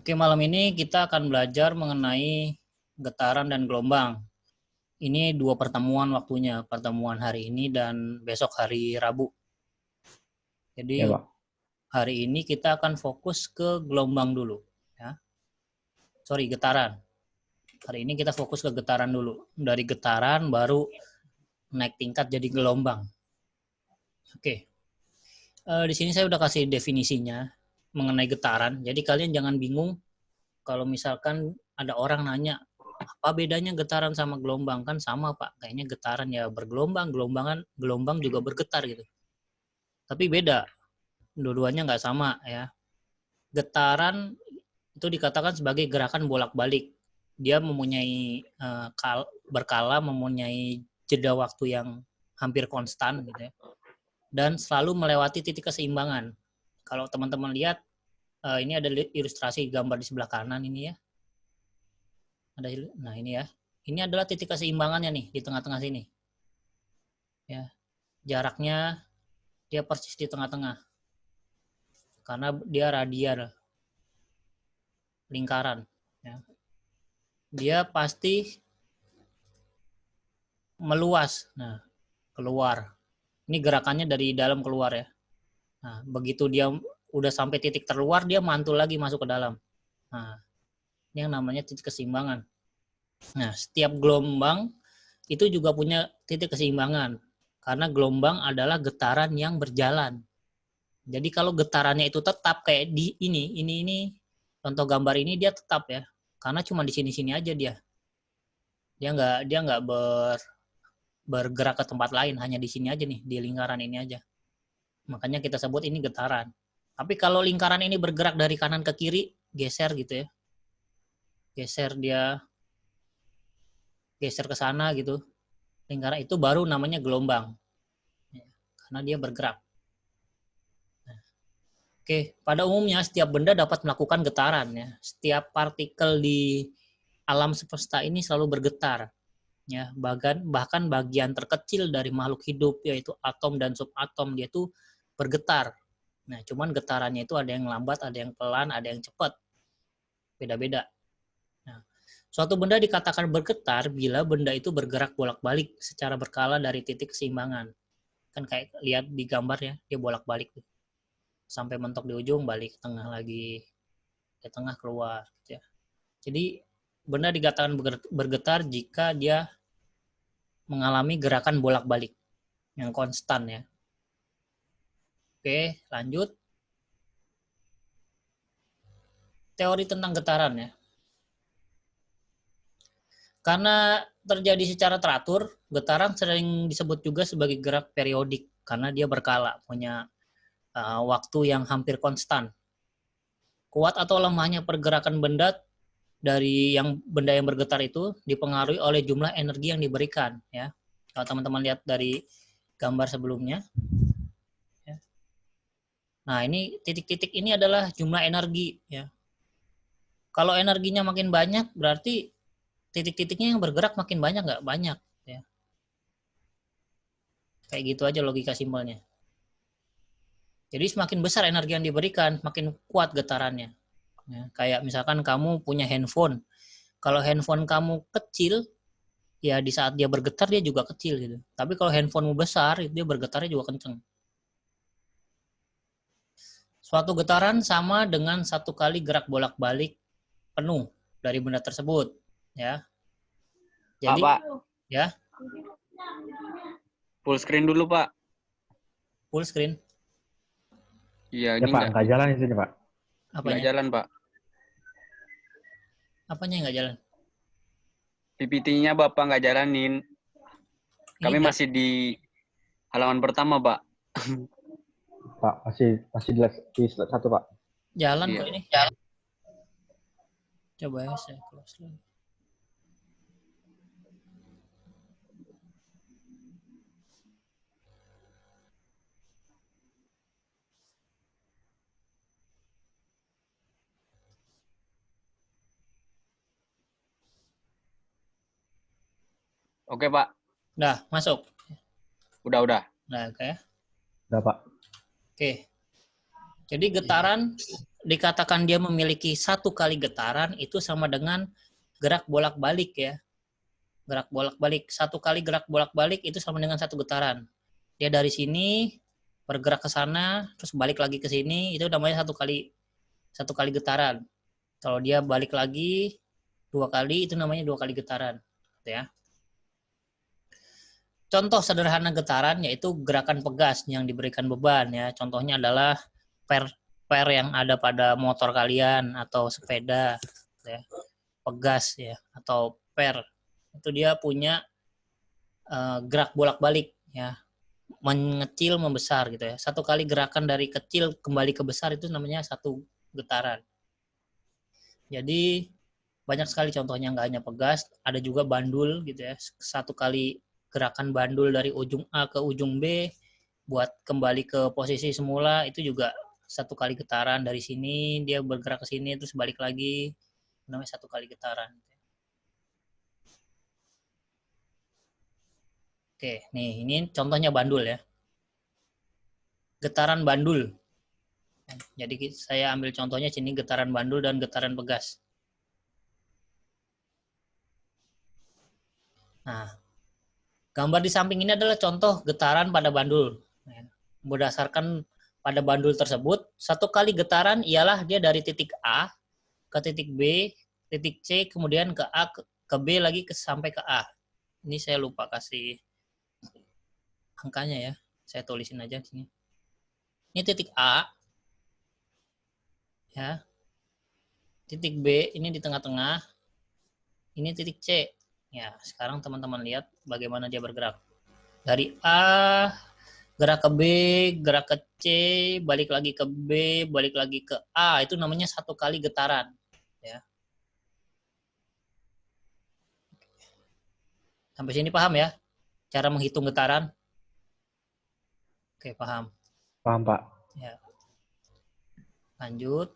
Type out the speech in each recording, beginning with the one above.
Oke, malam ini kita akan belajar mengenai getaran dan gelombang. Ini dua pertemuan waktunya, pertemuan hari ini dan besok hari Rabu. Jadi Ya, Pak. hari ini kita akan fokus ke gelombang dulu. Ya. Sorry, getaran. Hari ini kita fokus ke getaran dulu. Dari getaran baru naik tingkat jadi gelombang. Oke. Di sini saya udah kasih definisinya mengenai getaran. Jadi kalian jangan bingung kalau misalkan ada orang nanya, apa bedanya getaran sama gelombang? Kan sama, Pak. Kayaknya getaran ya bergelombang, gelombang juga bergetar gitu. Tapi beda. Dua-duanya nggak sama ya. Getaran itu dikatakan sebagai gerakan bolak-balik. Dia mempunyai berkala, mempunyai jeda waktu yang hampir konstan gitu ya. Dan selalu melewati titik keseimbangan. Kalau teman-teman lihat, ini ada ilustrasi gambar di sebelah kanan ini ya. Nah ini ya. Ini adalah titik keseimbangannya nih di tengah-tengah sini. Ya, jaraknya dia persis di tengah-tengah. Karena dia radial, lingkaran. Ya. Dia pasti meluas. Nah, keluar. Ini gerakannya dari dalam keluar ya. Nah, begitu dia udah sampai titik terluar, dia mantul lagi masuk ke dalam. Nah, ini yang namanya titik keseimbangan. Nah, setiap gelombang itu juga punya titik keseimbangan. Karena gelombang adalah getaran yang berjalan. Jadi kalau getarannya itu tetap kayak di ini contoh gambar ini dia tetap ya. Karena cuma di sini-sini aja dia. Dia nggak bergerak ke tempat lain, hanya di sini aja nih, di lingkaran ini aja. Makanya kita sebut ini getaran. Tapi kalau lingkaran ini bergerak dari kanan ke kiri, geser gitu ya. Geser ke sana gitu. Lingkaran itu baru namanya gelombang. Karena dia bergerak. Oke, pada umumnya setiap benda dapat melakukan getaran ya. Setiap partikel di alam semesta ini selalu bergetar. Ya, bahkan bagian terkecil dari makhluk hidup yaitu atom dan subatom dia itu bergetar. Nah, cuman getarannya itu ada yang lambat, ada yang pelan, ada yang cepat. Beda-beda. Nah, suatu benda dikatakan bergetar bila benda itu bergerak bolak-balik secara berkala dari titik keseimbangan. Kan kayak lihat di gambar ya, dia bolak-balik sampai mentok di ujung, balik ke tengah lagi, ke tengah keluar gitu ya. Jadi benda dikatakan bergetar jika dia mengalami gerakan bolak-balik yang konstan ya. Oke, lanjut. Teori tentang getaran ya. Karena terjadi secara teratur, getaran sering disebut juga sebagai gerak periodik karena dia berkala, punya waktu yang hampir konstan. Kuat atau lemahnya pergerakan benda dari benda yang bergetar itu dipengaruhi oleh jumlah energi yang diberikan ya. Kalau teman-teman lihat dari gambar sebelumnya. Ya. Nah, ini titik-titik ini adalah jumlah energi ya. Kalau energinya makin banyak berarti titik-titiknya yang bergerak makin banyak nggak? Banyak ya. Kayak gitu aja logika simpelnya. Jadi semakin besar energi yang diberikan, makin kuat getarannya. Ya, kayak misalkan kamu punya handphone. Kalau handphone kamu kecil, ya di saat dia bergetar dia juga kecil gitu. Tapi kalau handphonemu besar, dia bergetarnya juga kenceng. Suatu getaran sama dengan satu kali gerak bolak-balik penuh dari benda tersebut, ya. Jadi, Pak, ya, full screen dulu, Pak. full screen. Iya, Ya, ini Pak, nggak jalan di sini, Pak. nggak Apanya? jalan, Pak. Apanya yang nggak jalan? PPT-nya Bapak nggak jalanin. Kami Ini masih di halaman pertama, Pak. Pak, masih di slide 1, Pak. jalan Iya. kok ini. Coba ya saya close lagi. Oke, Pak. Udah, masuk. Udah. Nah, oke. Udah, Pak. Oke. Jadi getaran dikatakan dia memiliki satu kali getaran itu sama dengan gerak bolak-balik ya. Gerak bolak-balik. Satu kali gerak bolak-balik itu sama dengan satu getaran. Dia dari sini bergerak ke sana, terus balik lagi ke sini, itu namanya satu kali getaran. Kalau dia balik lagi 2 kali, itu namanya 2 kali getaran. Ya. Contoh sederhana getaran yaitu gerakan pegas yang diberikan beban ya. Contohnya adalah per yang ada pada motor kalian atau sepeda ya. Pegas ya atau per. Itu dia punya gerak bolak-balik ya. Mengecil membesar gitu ya. Satu kali gerakan dari kecil kembali ke besar itu namanya satu getaran. Jadi banyak sekali contohnya, nggak hanya pegas, ada juga bandul gitu ya. Satu kali gerakan bandul dari ujung A ke ujung B buat kembali ke posisi semula itu juga satu kali getaran. Dari sini dia bergerak ke sini terus balik lagi, namanya satu kali getaran. Oke, nih ini contohnya bandul ya. Getaran bandul. Jadi saya ambil contohnya sini getaran bandul dan getaran pegas. Nah, gambar di samping ini adalah contoh getaran pada bandul. Berdasarkan pada bandul tersebut, satu kali getaran ialah dia dari titik A ke titik B, titik C, kemudian ke A, ke B lagi sampai ke A. Ini saya lupa kasih angkanya ya. Saya tulisin aja sini. Ini titik A. Ya. Titik B ini di tengah-tengah. Ini titik C. Ya, sekarang teman-teman lihat bagaimana dia bergerak. Dari A gerak ke B, gerak ke C, balik lagi ke B, balik lagi ke A, itu namanya satu kali getaran. Ya. Sampai sini paham ya? Cara menghitung getaran? Oke, paham. Paham, Pak. Ya. Lanjut.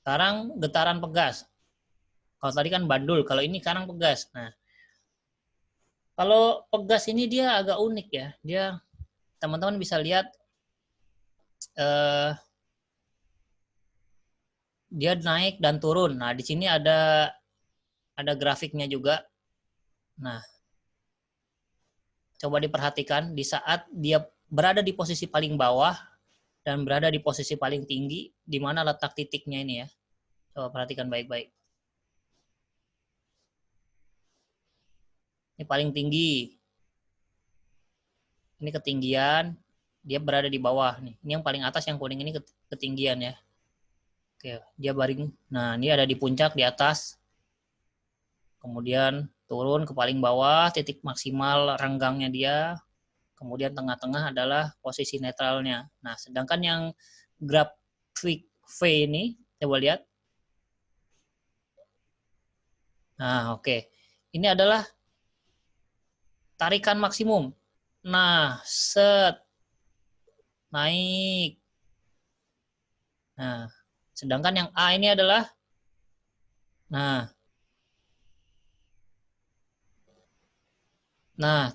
Sekarang getaran pegas. Kalau tadi kan bandul, kalau ini sekarang pegas. Nah, kalau pegas ini dia agak unik ya. Dia teman-teman bisa lihat dia naik dan turun. Nah, di sini ada grafiknya juga. Nah, coba diperhatikan di saat dia berada di posisi paling bawah dan berada di posisi paling tinggi, di mana letak titiknya ini ya. Coba perhatikan baik-baik. Ini paling tinggi. Ini ketinggian, dia berada di bawah nih. Ini yang paling atas, yang kuning ini ketinggian ya. Oke, dia baring. Nah, ini ada di puncak di atas. Kemudian turun ke paling bawah, titik maksimal renggangnya dia. Kemudian tengah-tengah adalah posisi netralnya. Nah, sedangkan yang grafik V ini, coba lihat. Nah, oke. Ini adalah tarikan maksimum. Nah, set. Naik. Nah, sedangkan yang A ini adalah, nah,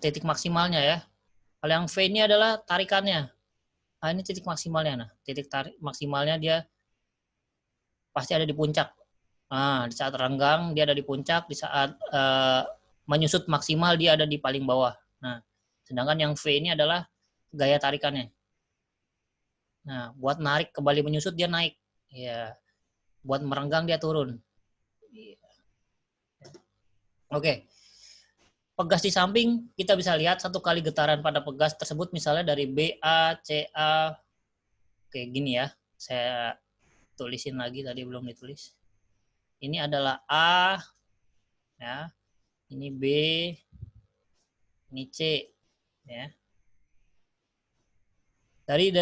titik maksimalnya ya. Kalau yang V ini adalah tarikannya. Nah, ini titik maksimalnya. Nah, titik tarik maksimalnya dia pasti ada di puncak. Nah, di saat renggang dia ada di puncak, di saat menyusut maksimal dia ada di paling bawah. Nah, sedangkan yang V ini adalah gaya tarikannya. Nah, buat narik kembali menyusut dia naik. Ya. Buat merenggang dia turun. Oke. Pegas di samping kita bisa lihat satu kali getaran pada pegas tersebut misalnya dari BA, CA. Oke, gini ya. Saya tulisin lagi, tadi belum ditulis. Ini adalah A, ya. Ini B, ini C, ya. Dari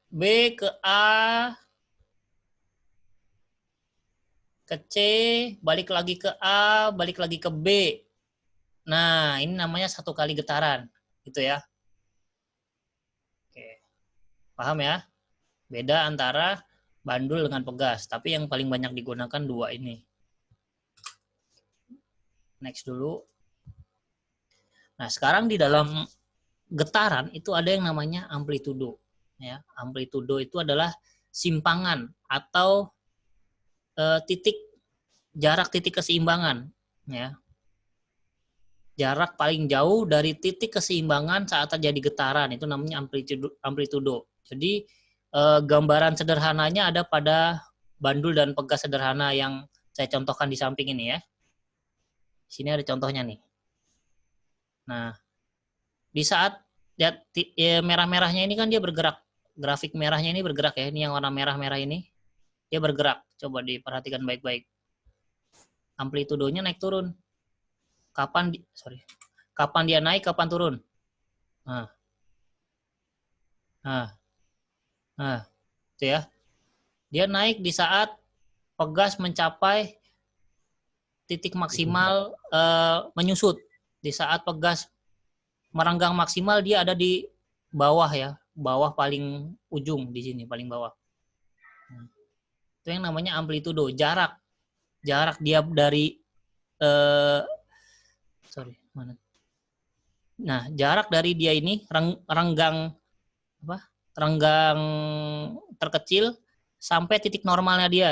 B ke A, ke C, balik lagi ke A, balik lagi ke B. Nah, ini namanya satu kali getaran, gitu ya. Oke, paham ya? Beda antara bandul dengan pegas, tapi yang paling banyak digunakan dua ini. Next dulu. Nah, sekarang di dalam getaran itu ada yang namanya amplitudo. Ya, amplitudo itu adalah simpangan atau jarak titik keseimbangan, ya. Jarak paling jauh dari titik keseimbangan saat terjadi getaran itu namanya amplitudo. Jadi gambaran sederhananya ada pada bandul dan pegas sederhana yang saya contohkan di samping ini ya. Sini ada contohnya nih. Nah, di saat lihat merah-merahnya ini kan dia bergerak. Grafik merahnya ini bergerak ya. Ini yang warna merah-merah ini. Dia bergerak. Coba diperhatikan baik-baik. Amplitudonya naik turun. Kapan dia naik, kapan turun? Nah, itu ya. Dia naik di saat pegas mencapai titik maksimal menyusut. Di saat pegas merenggang maksimal dia ada di bawah ya, bawah paling ujung di sini, paling bawah. Itu yang namanya amplitudo, jarak dia dari Nah, jarak dari dia ini renggang terkecil sampai titik normalnya dia.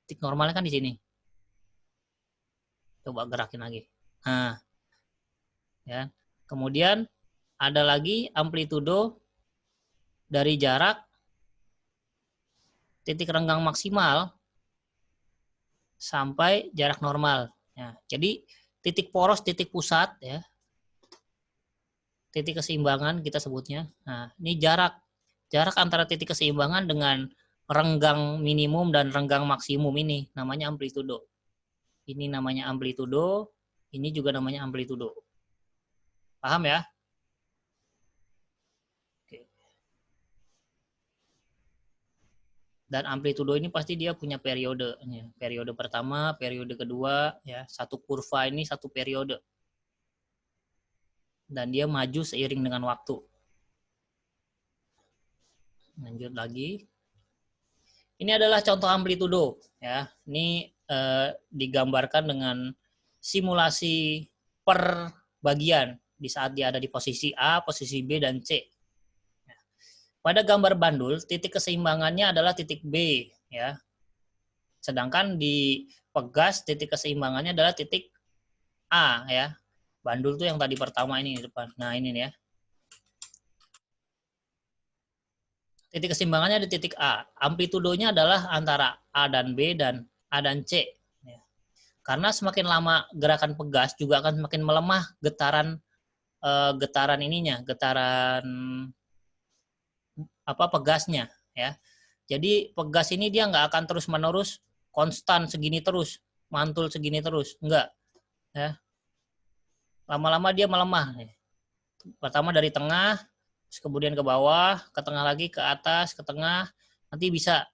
Titik normalnya kan di sini. Coba gerakin lagi. Nah, ya. Kemudian ada lagi amplitudo dari jarak titik renggang maksimal sampai jarak normal. Ya, jadi titik poros, titik pusat, ya, titik keseimbangan kita sebutnya. Nah, ini jarak antara titik keseimbangan dengan renggang minimum dan renggang maksimum ini namanya amplitudo. Ini namanya amplitudo, ini juga namanya amplitudo. Paham ya? Oke. Dan amplitudo ini pasti dia punya periode. Periode pertama, periode kedua, ya, satu kurva ini satu periode. Dan dia maju seiring dengan waktu. Lanjut lagi. Ini adalah contoh amplitudo, ya. Ini digambarkan dengan simulasi per bagian di saat dia ada di posisi A, posisi B, dan C. Pada gambar bandul, titik keseimbangannya adalah titik B, ya. Sedangkan di pegas, titik keseimbangannya adalah titik A, ya. Bandul tuh yang tadi pertama ini di depan. Nah, ini nih ya. Titik keseimbangannya di titik A. Amplitudonya adalah antara A dan B dan A dan C. Ya. Karena semakin lama gerakan pegas juga akan semakin melemah getaran pegasnya, ya. Jadi pegas ini dia nggak akan terus menerus konstan segini terus, mantul segini terus, enggak, ya. Lama-lama dia melemah. Pertama dari tengah, terus kemudian ke bawah, ke tengah lagi, ke atas, ke tengah, nanti bisa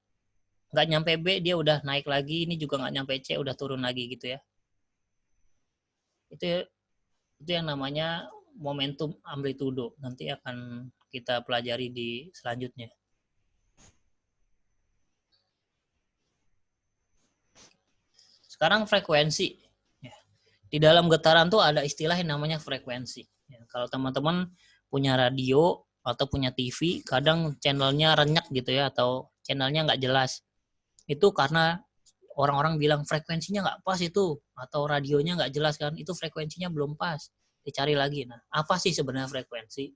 nggak nyampe B dia udah naik lagi, ini juga nggak nyampe C udah turun lagi gitu ya. Itu yang namanya momentum amplitudo. Nanti akan kita pelajari di selanjutnya. Sekarang frekuensi. Di dalam getaran tuh ada istilah yang namanya frekuensi. Kalau teman-teman punya radio atau punya TV, kadang channelnya renyak gitu ya, atau channelnya nggak jelas. Itu karena orang-orang bilang frekuensinya nggak pas itu, atau radionya nggak jelas kan, itu frekuensinya belum pas. Dicari lagi. Nah, apa sih sebenarnya frekuensi?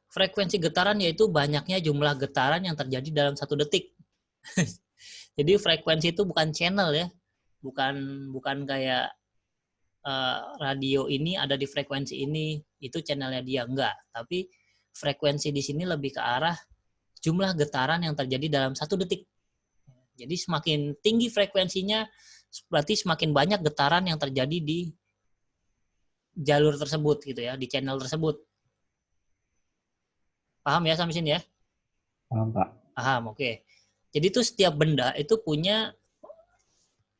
Frekuensi getaran yaitu banyaknya jumlah getaran yang terjadi dalam 1 detik. Jadi frekuensi itu bukan channel ya, bukan kayak radio ini ada di frekuensi ini, itu channelnya dia, enggak. Tapi frekuensi di sini lebih ke arah jumlah getaran yang terjadi dalam 1 detik. Jadi semakin tinggi frekuensinya, berarti semakin banyak getaran yang terjadi di jalur tersebut gitu ya, di channel tersebut. Paham ya sampai sini ya? Paham, Pak. Paham, oke. Jadi itu setiap benda itu punya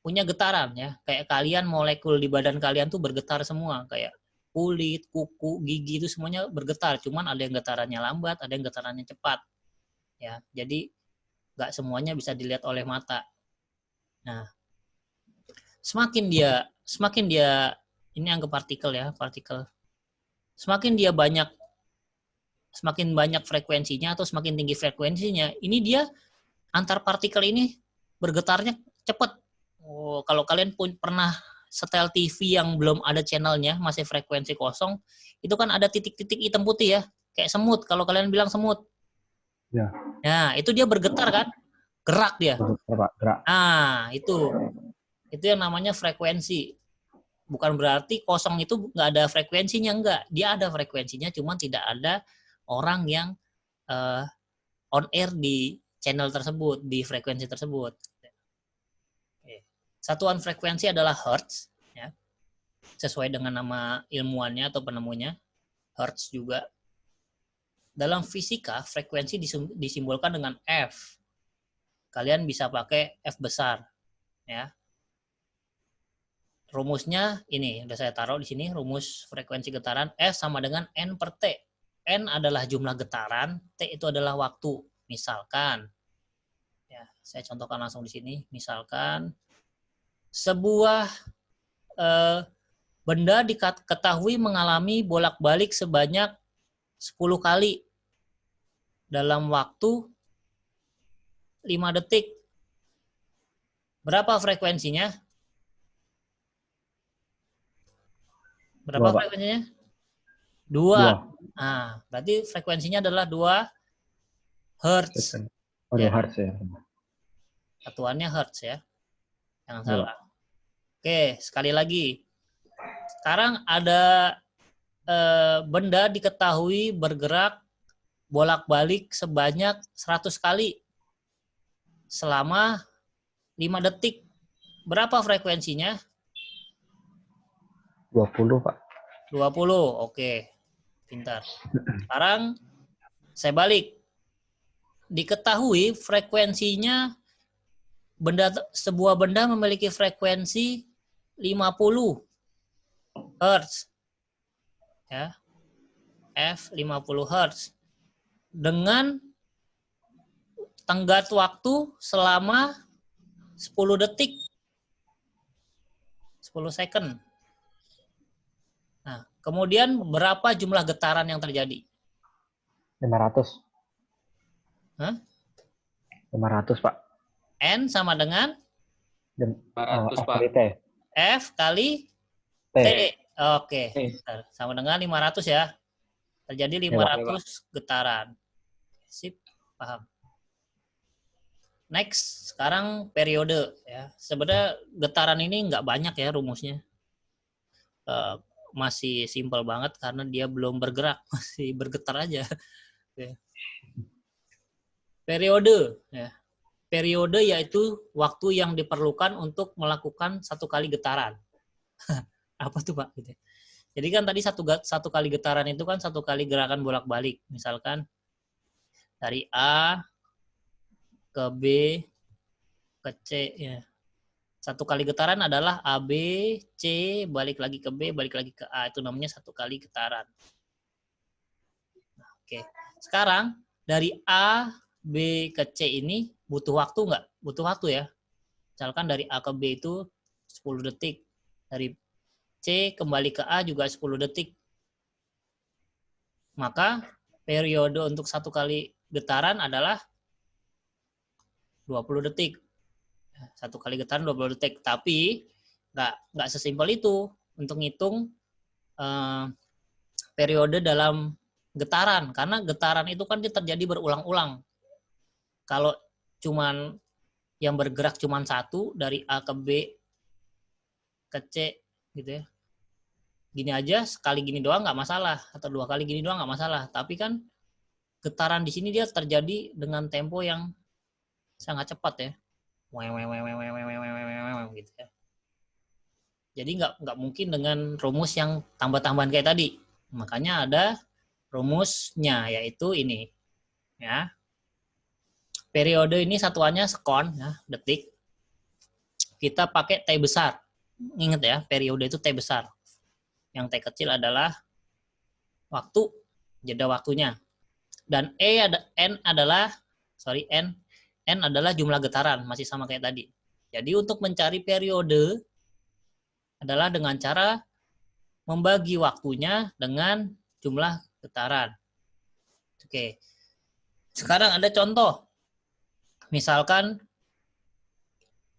getaran ya. Kayak kalian, molekul di badan kalian tuh bergetar semua, kayak kulit, kuku, gigi itu semuanya bergetar. Cuman ada yang getarannya lambat, ada yang getarannya cepat. Ya, jadi nggak semuanya bisa dilihat oleh mata. Nah, semakin dia ini anggap partikel ya, partikel. Semakin dia banyak semakin banyak frekuensinya atau semakin tinggi frekuensinya, ini dia antar partikel ini bergetarnya cepat. Oh, kalau kalian pernah setel TV yang belum ada channelnya, masih frekuensi kosong, itu kan ada titik-titik hitam putih ya, kayak semut. Kalau kalian bilang semut, Ya. nah itu dia bergetar kan, gerak dia. Gerak. Nah itu yang namanya frekuensi. Bukan berarti kosong itu nggak ada frekuensinya, enggak. Dia ada frekuensinya, cuma tidak ada orang yang on air di channel tersebut, di frekuensi tersebut. Satuan frekuensi adalah hertz, ya. Sesuai dengan nama ilmuannya atau penemunya, hertz juga. Dalam fisika, frekuensi disimbolkan dengan F. Kalian bisa pakai F besar, ya. Rumusnya ini, udah saya taruh di sini, rumus frekuensi getaran F sama dengan N per T. N adalah jumlah getaran, T itu adalah waktu. Misalkan, ya, saya contohkan langsung di sini. Misalkan, sebuah benda diketahui mengalami bolak-balik sebanyak 10 kali dalam waktu 5 detik. Berapa frekuensinya? Berapa frekuensinya? 2. Nah, berarti frekuensinya adalah 2 Hertz. Oh, ya. Hertz ya. Satuannya Hertz ya. Jangan salah. Oke, sekali lagi. Sekarang ada benda diketahui bergerak bolak-balik sebanyak 100 kali selama 5 detik. Berapa frekuensinya? 20, Pak. 20, oke. Pintar. Sekarang saya balik. Diketahui frekuensinya sebuah benda memiliki frekuensi 50 Hz. Ya. F 50 Hz. Dengan tenggat waktu selama 10 detik. 10 second. Nah, kemudian berapa jumlah getaran yang terjadi? 500. Hah? 500, Pak. N sama dengan 500, Pak. T. F kali T. Oke. Sama dengan 500 ya. Terjadi 500 getaran. Sip, paham. Next, sekarang periode ya. Sebenarnya getaran ini nggak banyak ya rumusnya. Masih simpel banget karena dia belum bergerak, masih bergetar aja. Periode ya. Periode yaitu waktu yang diperlukan untuk melakukan satu kali getaran. Apa tuh Pak? Jadi kan tadi satu kali getaran itu kan satu kali gerakan bolak-balik. Misalkan dari A ke B ke C ya. Satu kali getaran adalah A, B, C, balik lagi ke B, balik lagi ke A. Itu namanya satu kali getaran. Nah, oke. Sekarang, dari A, B ke C ini butuh waktu nggak? Butuh waktu ya. Misalkan dari A ke B itu 10 detik. Dari C kembali ke A juga 10 detik. Maka, periode untuk satu kali getaran adalah 20 detik. Satu kali getaran 20 detik, tapi nggak sesimpel itu untuk ngitung periode dalam getaran, karena getaran itu kan terjadi berulang-ulang. Kalau cuman yang bergerak cuman satu dari A ke B ke C gitu ya, gini aja sekali gini doang nggak masalah, atau 2 kali gini doang nggak masalah. Tapi kan getaran di sini dia terjadi dengan tempo yang sangat cepat ya. Gitu ya. Jadi nggak mungkin dengan rumus yang tambah-tambahan kayak tadi. Makanya ada rumusnya, yaitu ini. Ya. Periode ini satuannya sekon, ya, detik. Kita pakai T besar. Ingat ya, periode itu T besar. Yang T kecil adalah waktu, jeda waktunya. Dan N adalah jumlah getaran, masih sama kayak tadi. Jadi untuk mencari periode adalah dengan cara membagi waktunya dengan jumlah getaran. Oke. Sekarang ada contoh. Misalkan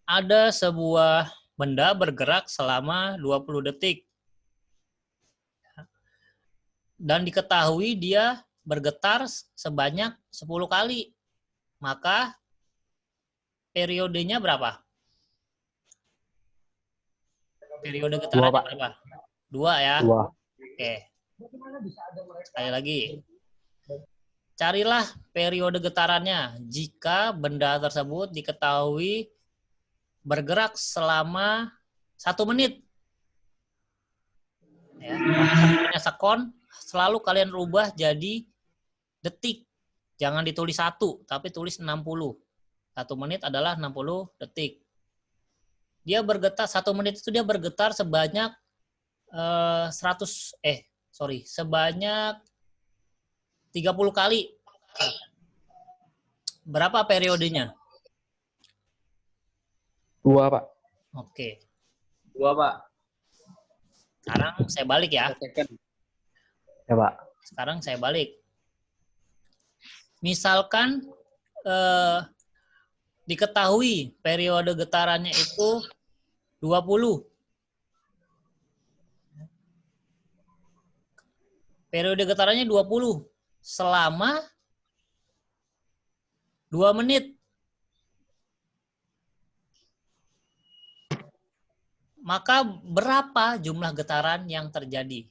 ada sebuah benda bergerak selama 20 detik. Dan diketahui dia bergetar sebanyak 10 kali. Maka periodenya berapa? Periode getarannya berapa? 2 ya? 2. Oke. Sekali lagi. Carilah periode getarannya jika benda tersebut diketahui bergerak selama 1 menit. Ya, satunya sekon, selalu kalian rubah jadi detik. Jangan ditulis 1, tapi tulis 60. 1 menit adalah 60 detik. Dia bergetar, 1 menit itu dia bergetar sebanyak sebanyak 30 kali. Berapa periodenya? 2, Pak. Oke. 2, Pak. Sekarang saya balik ya. Ya, Pak. Sekarang saya balik. Misalkan diketahui periode getarannya itu 20. Periode getarannya 20 selama 2 menit. Maka berapa jumlah getaran yang terjadi?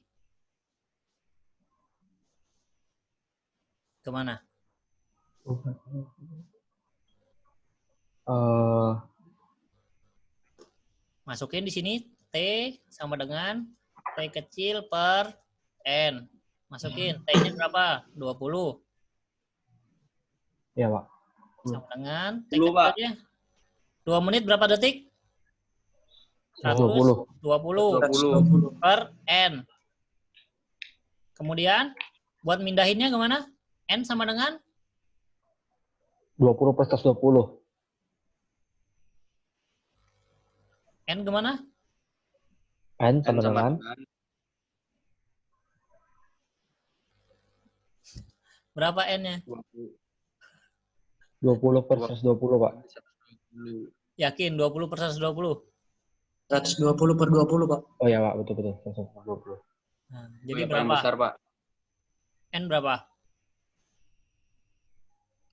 Kemana? Masukin di sini T sama dengan T kecil per N. Masukin T-nya berapa? 20. Iya, Pak. Sama dengan T 10, Pak. kecilnya. 2 menit berapa detik? 20. 120 per N. Kemudian buat mindahinnya kemana? N sama dengan 20 plus 120. N kemana? N sama dengan Berapa N-nya? 20 per 120, Pak. Yakin 20 per 120? 120 per 20, Pak. Oh ya, Pak. Betul. 120. Nah, jadi Yang berapa? besar, Pak. N berapa?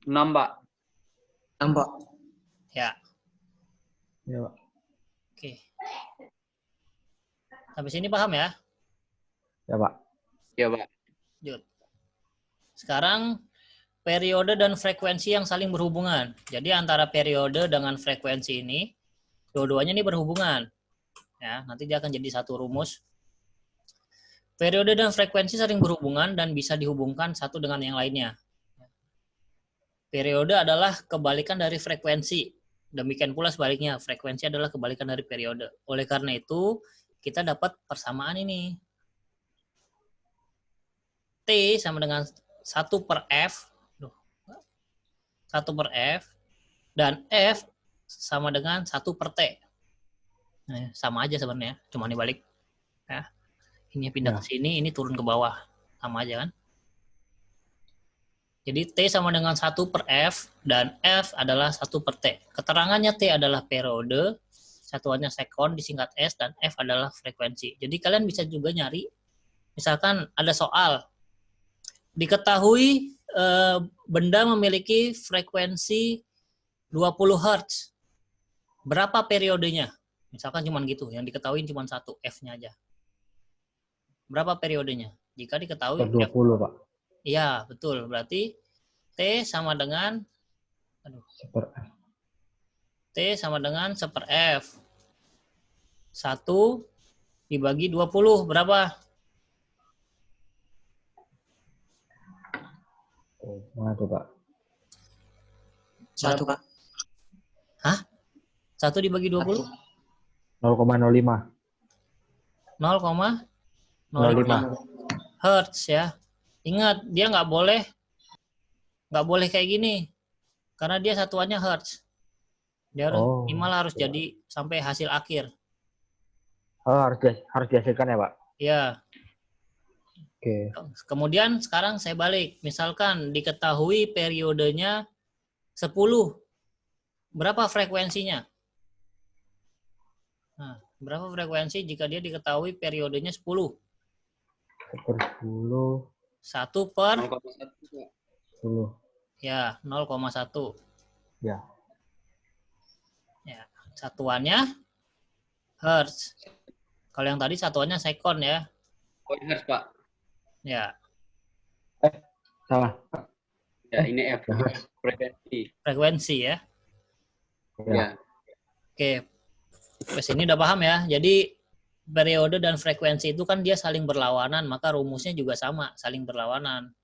6, Pak. 6, Pak. Ya. Iya, Pak. Oke. Sampai sini paham ya? Ya, Pak. Iya, Pak. Lanjut. Sekarang periode dan frekuensi yang saling berhubungan. Jadi antara periode dengan frekuensi ini, dua-duanya ini berhubungan. Ya, nanti dia akan jadi satu rumus. Periode dan frekuensi saling berhubungan dan bisa dihubungkan satu dengan yang lainnya. Periode adalah kebalikan dari frekuensi. Demikian pula sebaliknya, frekuensi adalah kebalikan dari periode. Oleh karena itu, kita dapat persamaan ini. T sama dengan 1 per F. 1 per F. Dan F sama dengan 1 per T. Nah, sama aja sebenarnya, cuma dibalik. Ya. Ini pindah ke sini, ini turun ke bawah. Sama aja kan? Jadi T sama dengan 1 per F, dan F adalah 1 per T. Keterangannya T adalah periode, satuannya sekon, disingkat S, dan F adalah frekuensi. Jadi kalian bisa juga nyari, misalkan ada soal, diketahui benda memiliki frekuensi 20 Hz. Berapa periodenya? Misalkan cuma gitu, yang diketahui cuma 1, F-nya aja. Berapa periodenya? Jika diketahui 20, Pak. Iya, betul. Berarti T sama dengan Per F. T sama dengan 1 per F. 1 dibagi 20 berapa? Mana tuh, Pak? 1, Pak. Hah? 1 dibagi 20? 0,05. 0,05 Hertz ya. Ingat, dia nggak boleh kayak gini. Karena dia satuannya Hertz. Dia minimal harus jadi sampai hasil akhir. Oh, harus dihasilkan ya, Pak? Ya. Oke. Kemudian sekarang saya balik. Misalkan diketahui periodenya 10. Berapa frekuensinya? Nah, berapa frekuensi jika dia diketahui periodenya 10? 1/10. 1 per 0,1 Pak. 10. ya 0,1. Ya. Ya, satuannya hertz. Kalau yang tadi satuannya sekon ya. Hertz Pak. Ya, Salah. Ya, ini F. Hertz. Frekuensi. frekuensi ya. Ya. Oke. Ke sini udah paham ya. Jadi periode dan frekuensi itu kan dia saling berlawanan, maka rumusnya juga sama, saling berlawanan.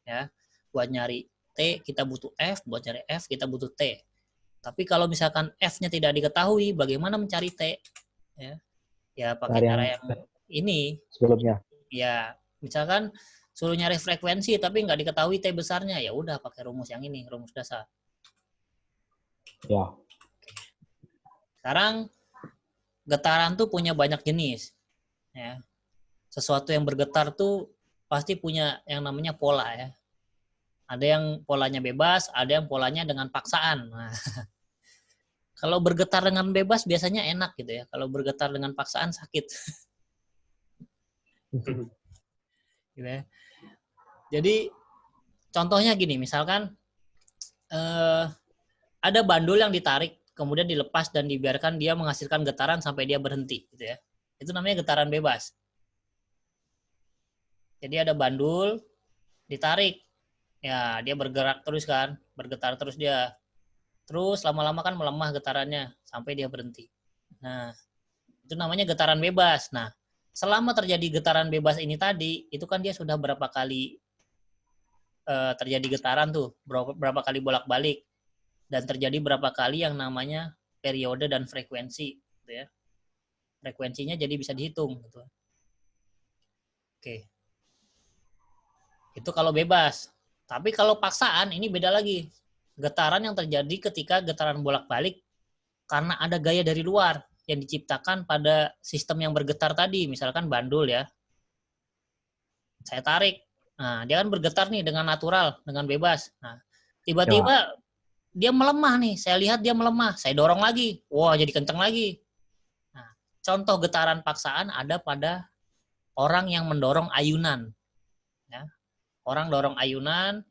Ya. Buat nyari T kita butuh F, buat nyari F kita butuh T. Tapi kalau misalkan F-nya tidak diketahui, bagaimana mencari T? Ya, ya pakai cara yang ini. Sebelumnya. Ya, misalkan suruh nyari frekuensi tapi nggak diketahui T besarnya, ya udah pakai rumus yang ini, rumus dasar. Ya. Sekarang getaran tuh punya banyak jenis. Ya. Sesuatu yang bergetar tuh pasti punya yang namanya pola ya. Ada yang polanya bebas, ada yang polanya dengan paksaan. Nah, kalau bergetar dengan bebas biasanya enak gitu ya. Kalau bergetar dengan paksaan sakit. Gitu ya. Jadi contohnya gini, misalkan ada bandul yang ditarik, kemudian dilepas dan dibiarkan dia menghasilkan getaran sampai dia berhenti, gitu ya. Itu namanya getaran bebas. Jadi ada bandul ditarik, ya dia bergerak terus kan, bergetar terus dia. Terus lama-lama kan melemah getarannya sampai dia berhenti. Nah, itu namanya getaran bebas. Nah, selama terjadi getaran bebas ini tadi, itu kan dia sudah berapa kali terjadi getaran tuh, berapa kali bolak-balik, dan terjadi berapa kali yang namanya periode dan frekuensi, gitu ya. Frekuensinya jadi bisa dihitung, gitu. Oke, itu kalau bebas. Tapi kalau paksaan ini beda lagi. Getaran yang terjadi ketika getaran bolak-balik karena ada gaya dari luar yang diciptakan pada sistem yang bergetar tadi, misalkan bandul ya. Saya tarik. Nah, dia kan bergetar nih dengan natural, dengan bebas. Nah, tiba-tiba dia melemah nih. Saya lihat dia melemah. Saya dorong lagi. Wah, jadi kenceng lagi. Nah, contoh getaran paksaan ada pada orang yang mendorong ayunan. Ya. Orang dorong ayunan,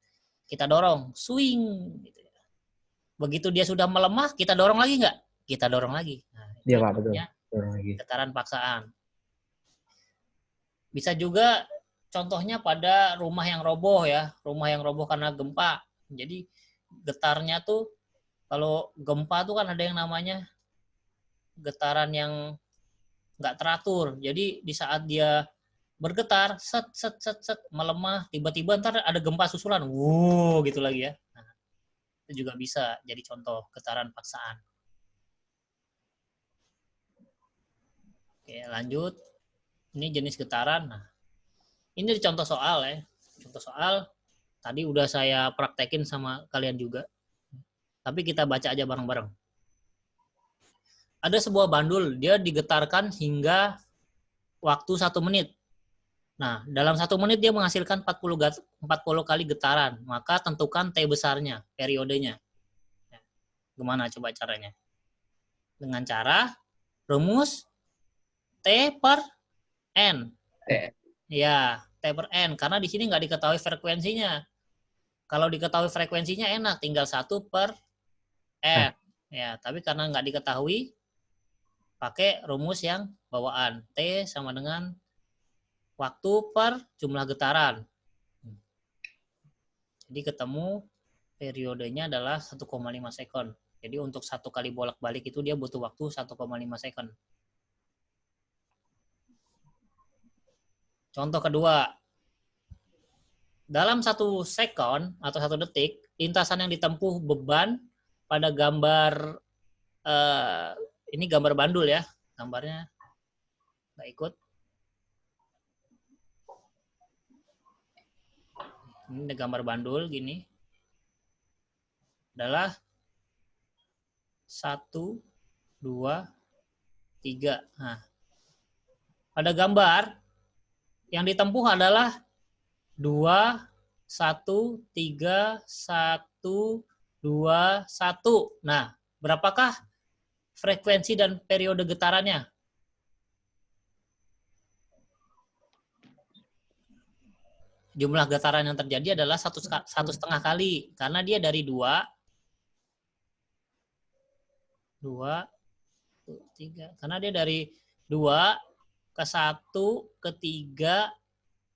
kita dorong, swing. Gitu. Begitu dia sudah melemah, kita dorong lagi nggak? Kita dorong lagi. Nah, Iya Pak, betul. Dorong lagi. Getaran paksaan. Bisa juga contohnya pada rumah yang roboh ya, rumah yang roboh karena gempa. Jadi getarnya tuh kalau gempa tuh kan ada yang namanya getaran yang nggak teratur. Jadi di saat dia bergetar, set set set set melemah, tiba-tiba ntar ada gempa susulan, wow gitu lagi ya. Nah, itu juga bisa jadi contoh getaran paksaan. Oke, lanjut. Ini jenis getaran. Nah, ini contoh soal ya. Contoh soal tadi udah saya praktekin sama kalian juga. Tapi kita baca aja bareng-bareng. Ada sebuah bandul, dia digetarkan hingga waktu 1 menit. Nah, dalam 1 menit dia menghasilkan 40 kali getaran. Maka tentukan T besarnya, periodenya. Gimana coba caranya? Dengan cara rumus T per N. T. Ya, T per N. Karena di sini nggak diketahui frekuensinya. Kalau diketahui frekuensinya enak, tinggal 1 per F. Ya, tapi karena nggak diketahui, pakai rumus yang bawaan. T sama dengan waktu per jumlah getaran. Jadi ketemu periodenya adalah 1,5 sekon. Jadi untuk 1 kali bolak-balik itu dia butuh waktu 1,5 sekon. Contoh kedua. Dalam 1 sekon atau 1 detik, lintasan yang ditempuh beban pada gambar ini gambar bandul ya. Gambarnya nggak ikut. Ini gambar bandul gini. Adalah 1, 2, 3. Nah, pada gambar Yang ditempuh adalah 2, 1, 3, 1, 2, 1. Nah, berapakah frekuensi dan periode getarannya? Jumlah getaran yang terjadi adalah 1,5 kali. Karena dia dari 2, 3. Karena dia dari 2 ke 1, ke 3,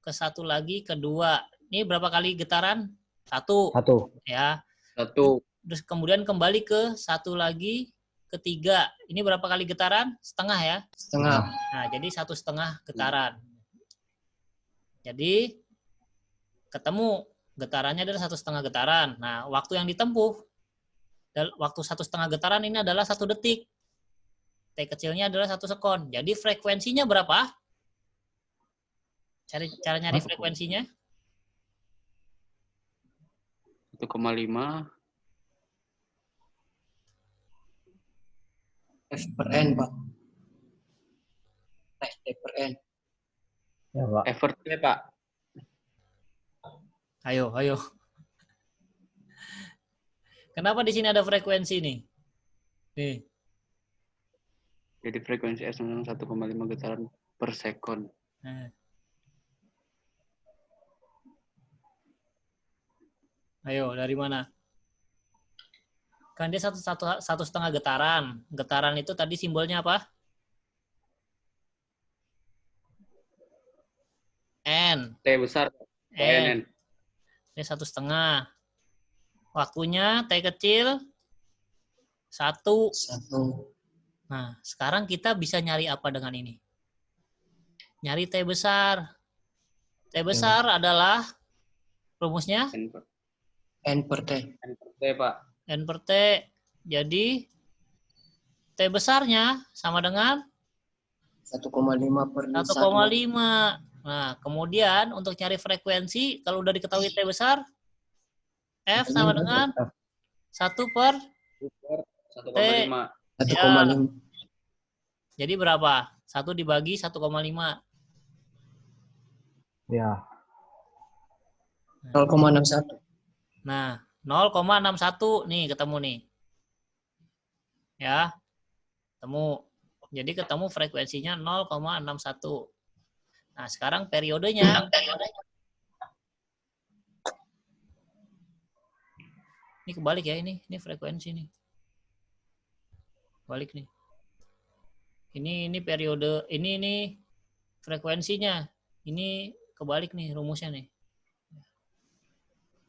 ke 1 lagi, ke 2. Ini berapa kali getaran? 1. 1. Ya. 1. Terus kemudian kembali ke 1 lagi, ke 3. Ini berapa kali getaran? Setengah ya. Setengah. Nah, jadi 1,5 getaran. Jadi ketemu getarannya adalah 1,5 getaran. Nah, waktu yang ditempuh waktu 1,5 getaran ini adalah 1 detik. T kecilnya adalah 1 sekon. Jadi frekuensinya berapa? Cara nyari frekuensinya? 1,5. F per N, Pak. T per N. Ya, Pak. F per T, Pak. Ayo. Kenapa di sini ada frekuensi nih? Nih. Jadi frekuensi S 1,5 getaran per sekon. Nah. Ayo, dari mana? Kan dia 1,5 getaran. Getaran itu tadi simbolnya apa? N. T besar. N. Ini 1,5. Waktunya T kecil 1. 1. Nah, sekarang kita bisa nyari apa dengan ini? Nyari T besar. T besar adalah rumusnya N N per per T. T, Pak. N per T. Jadi T besarnya sama dengan 1,5 per 1,5. Nah, kemudian untuk cari frekuensi, kalau udah diketahui T besar, F sama dengan 1 per 1,5. 1,5. Jadi berapa? 1 dibagi 1,5. Ya. 0,61. Nah, 0,61 nih ketemu nih. Ya. Ketemu. Jadi ketemu frekuensinya 0,61. Nah, sekarang periodenya. Ini kebalik ya ini frekuensi nih. Balik nih. Ini periode, ini frekuensinya. Ini kebalik nih rumusnya nih.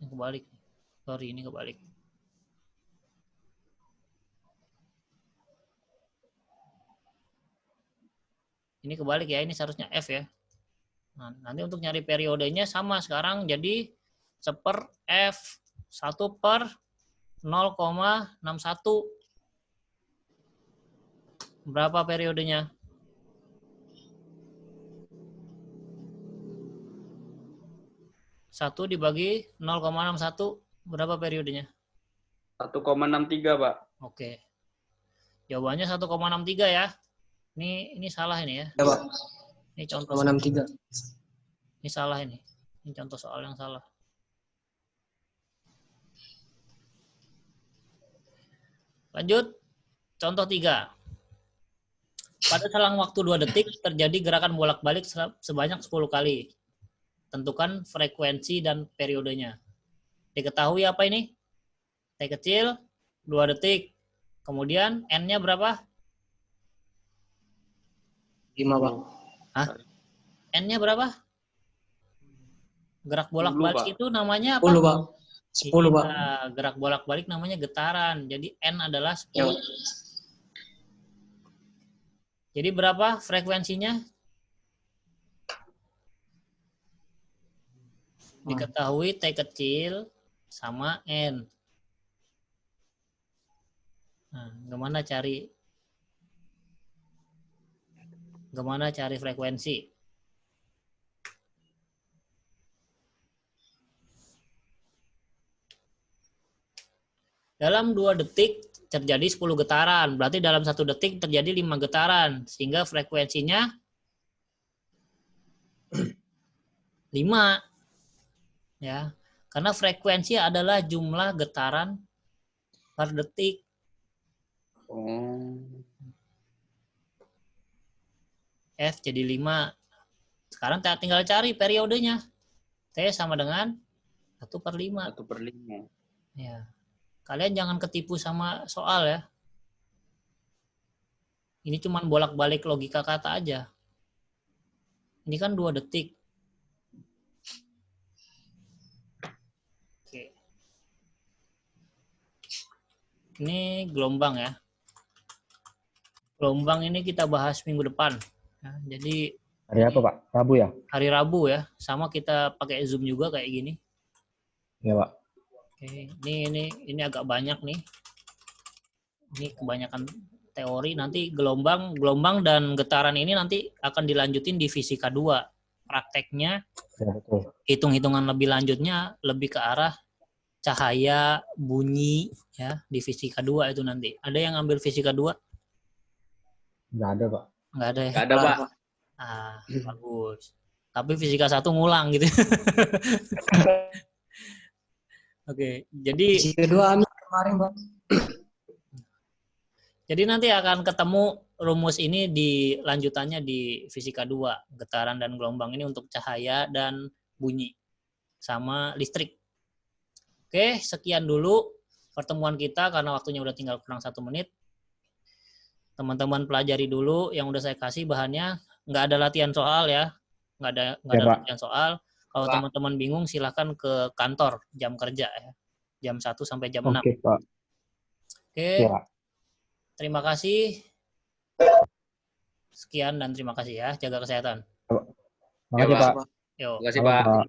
Ini kebalik. Sorry, ini kebalik. Ini kebalik ya, ini seharusnya F ya. Nah, nanti untuk nyari periodenya sama sekarang jadi 1 F 1 per 0,61. Berapa periodenya? 1 dibagi 0,61 berapa periodenya? 1,63, Pak. Oke. Jawabannya 1,63 ya. Ini salah ini ya. Ya, Pak. Ini contoh 1,63. Ini salah ini. Ini contoh soal yang salah. Lanjut. Contoh 3. Pada selang waktu 2 detik terjadi gerakan bolak-balik sebanyak 10 kali. Tentukan frekuensi dan periodenya. Diketahui apa ini? T kecil 2 detik. Kemudian N-nya berapa? 5, Pak. Hah? N-nya berapa? Gerak bolak-balik 10, Pak. itu namanya apa? 10, Pak. 10, Pak. Iya, gerak bolak-balik namanya getaran. Jadi N adalah 10. Ya, Pak. Jadi berapa frekuensinya? Diketahui T kecil sama N. Nah, gimana cari frekuensi? Dalam 2 detik terjadi 10 getaran. Berarti dalam 1 detik terjadi 5 getaran. Sehingga frekuensinya 5. Ya. Karena frekuensi adalah jumlah getaran per detik. Oh. F jadi 5. Sekarang tinggal cari periodenya. T sama dengan 1/5. 1/5. Ya. Kalian jangan ketipu sama soal ya. Ini cuma bolak-balik logika kata aja. Ini kan 2 detik. Oke. Ini gelombang ya. Gelombang ini kita bahas minggu depan. Ya, jadi Hari apa, Pak? Rabu ya? hari Rabu ya. Sama kita pakai Zoom juga kayak gini. Iya, Pak. Oke, ini agak banyak nih. Ini kebanyakan teori. Nanti gelombang dan getaran ini nanti akan dilanjutin di fisika 2. Prakteknya, Ya, betul. hitung-hitungan lebih lanjutnya lebih ke arah cahaya, bunyi ya di fisika 2 itu nanti. Ada yang ambil fisika 2? Nggak ada, Pak. Nggak ada ya? Nggak ada, Pak. Ah, bagus. Tapi fisika 1 ngulang gitu. Oke, jadi Fisika 2 ambil kemarin, Pak. Jadi nanti akan ketemu rumus ini di lanjutannya di fisika 2, getaran dan gelombang ini untuk cahaya dan bunyi sama listrik. Oke, sekian dulu pertemuan kita karena waktunya udah tinggal kurang 1 menit. Teman-teman pelajari dulu yang udah saya kasih bahannya, nggak ada latihan soal ya, nggak ada Ya, Pak. latihan soal. Kalau Pak. teman-teman bingung silahkan ke kantor jam kerja ya, jam 1 sampai jam 6. Oke, Pak. Oke. Ya. Terima kasih. Sekian dan terima kasih ya. Jaga kesehatan. Makasih, Pak. Pak. Yuk. Terima kasih, Halo, Pak. Pak.